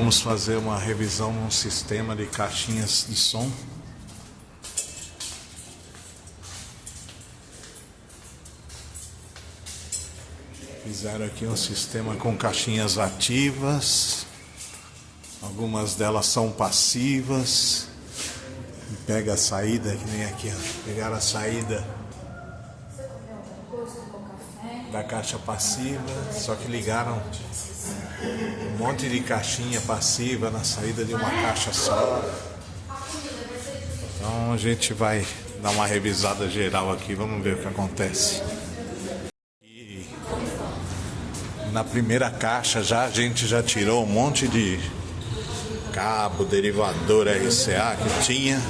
vamos fazer uma revisão num sistema de caixinhas de som. Fizeram aqui um sistema com caixinhas ativas, algumas delas são passivas. Pega a saída, que nem aqui, ó. Pegaram a saída da caixa passiva, só que ligaram um monte de caixinha passiva na saída de uma caixa só. Então a gente vai dar uma revisada geral aqui, vamos ver o que acontece. E na primeira caixa a gente já tirou um monte de cabo, derivador RCA que tinha.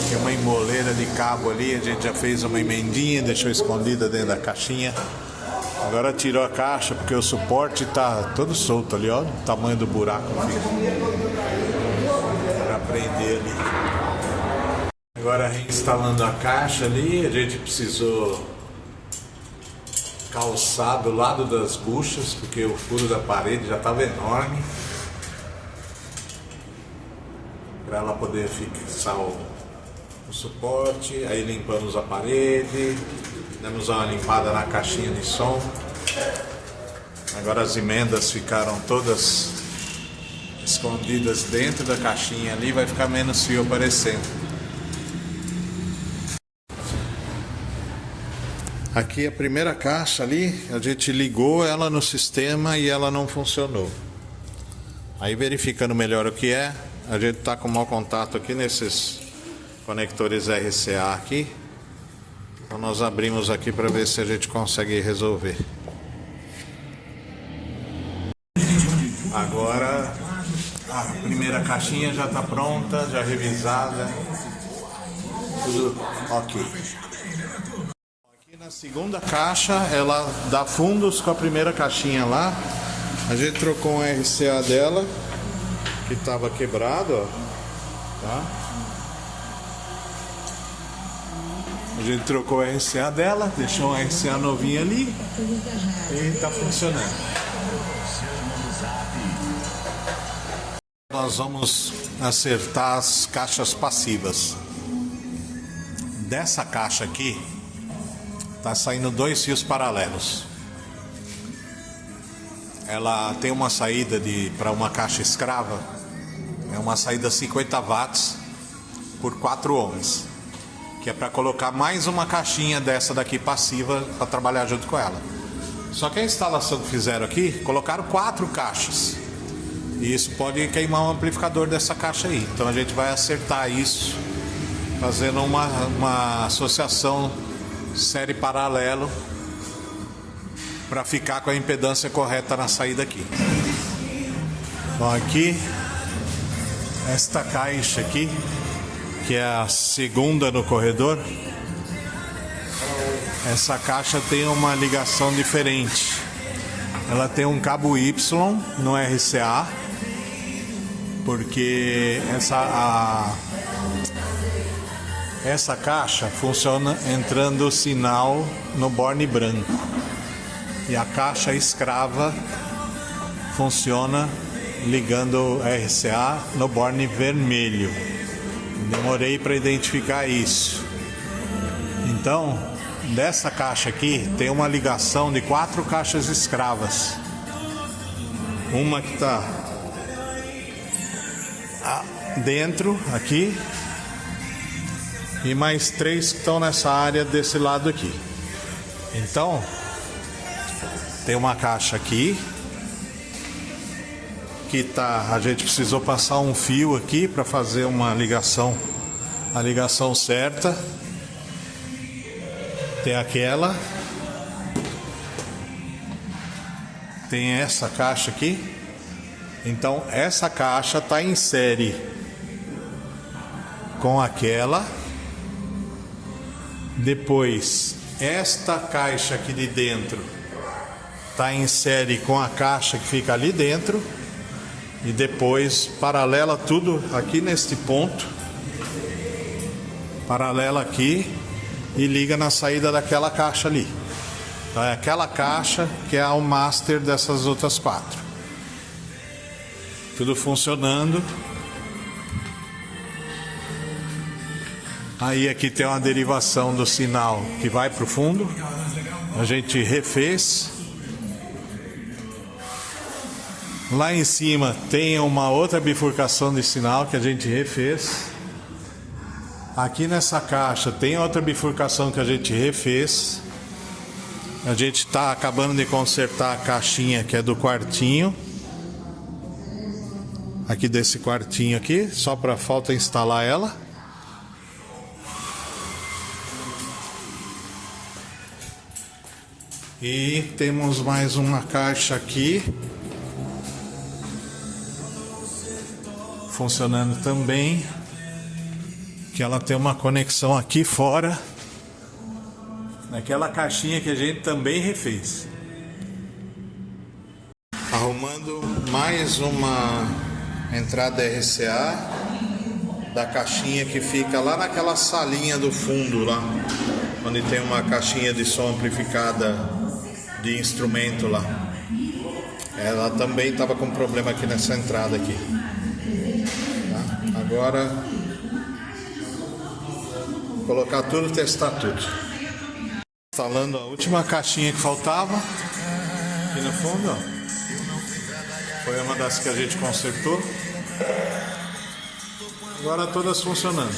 Tem uma emboleira de cabo ali, a gente já fez uma emendinha, deixou escondida dentro da caixinha. Agora tirou a caixa porque o suporte tá todo solto ali, ó, o tamanho do buraco para prender ali. Agora reinstalando a caixa ali, a gente precisou calçar do lado das buchas, porque o furo da parede já estava enorme, para ela poder fixar o suporte. Aí limpamos a parede, demos uma limpada na caixinha de som. Agora as emendas ficaram todas escondidas dentro da caixinha ali, vai ficar menos fio aparecendo. Aqui a primeira caixa ali, a gente ligou ela no sistema e ela não funcionou. Aí verificando melhor o que é, a gente está com mau contato aqui nesses conectores RCA aqui. Então nós abrimos aqui para ver se a gente consegue resolver. Agora a primeira caixinha já está pronta, já revisada, tudo ok. Aqui na segunda caixa ela dá fundos com a primeira caixinha lá. A gente trocou um RCA dela que estava quebrado, ó, tá? A gente trocou o RCA dela, deixou um RCA novinho ali e está funcionando. Nós vamos acertar as caixas passivas. Dessa caixa aqui está saindo 2 fios paralelos. Ela tem uma saída para uma caixa escrava, é uma saída 50 watts por 4 ohms, que é para colocar mais uma caixinha dessa daqui passiva para trabalhar junto com ela. Só que a instalação que fizeram aqui, colocaram 4 caixas. E isso pode queimar o amplificador dessa caixa aí. Então a gente vai acertar isso, fazendo uma associação série paralelo, para ficar com a impedância correta na saída aqui. Bom, aqui, esta caixa aqui, que é a segunda no corredor, essa caixa tem uma ligação diferente. Ela tem um cabo Y no RCA, porque essa caixa funciona entrando sinal no borne branco, e a caixa escrava funciona ligando o RCA no borne vermelho. Demorei para identificar isso. Então, dessa caixa aqui tem uma ligação de 4 caixas escravas. Uma que está dentro aqui e mais 3 que estão nessa área desse lado aqui. Então, tem uma caixa aqui que a gente precisou passar um fio aqui para fazer uma ligação, a ligação certa. Tem aquela, tem essa caixa aqui. Então essa caixa está em série com aquela. Depois esta caixa aqui de dentro está em série com a caixa que fica ali dentro. E depois paralela tudo aqui neste ponto, paralela aqui, e liga na saída daquela caixa ali. Então é aquela caixa que é o master dessas outras 4. Tudo funcionando. Aí aqui tem uma derivação do sinal que vai para o fundo. A gente refez. Lá em cima tem uma outra bifurcação de sinal que a gente refez. Aqui nessa caixa tem outra bifurcação que a gente refez. A gente está acabando de consertar a caixinha que é do quartinho. Aqui desse quartinho aqui, só para falta instalar ela. E temos mais uma caixa aqui funcionando também, que ela tem uma conexão aqui fora, naquela caixinha que a gente também refez. Arrumando mais uma entrada RCA da caixinha que fica lá naquela salinha do fundo lá, onde tem uma caixinha de som amplificada de instrumento lá. Ela também estava com problema aqui nessa entrada aqui. Tá? Agora vou colocar tudo, testar tudo. Instalando a última caixinha que faltava aqui no fundo, ó. Foi uma das que a gente consertou. Agora todas funcionando.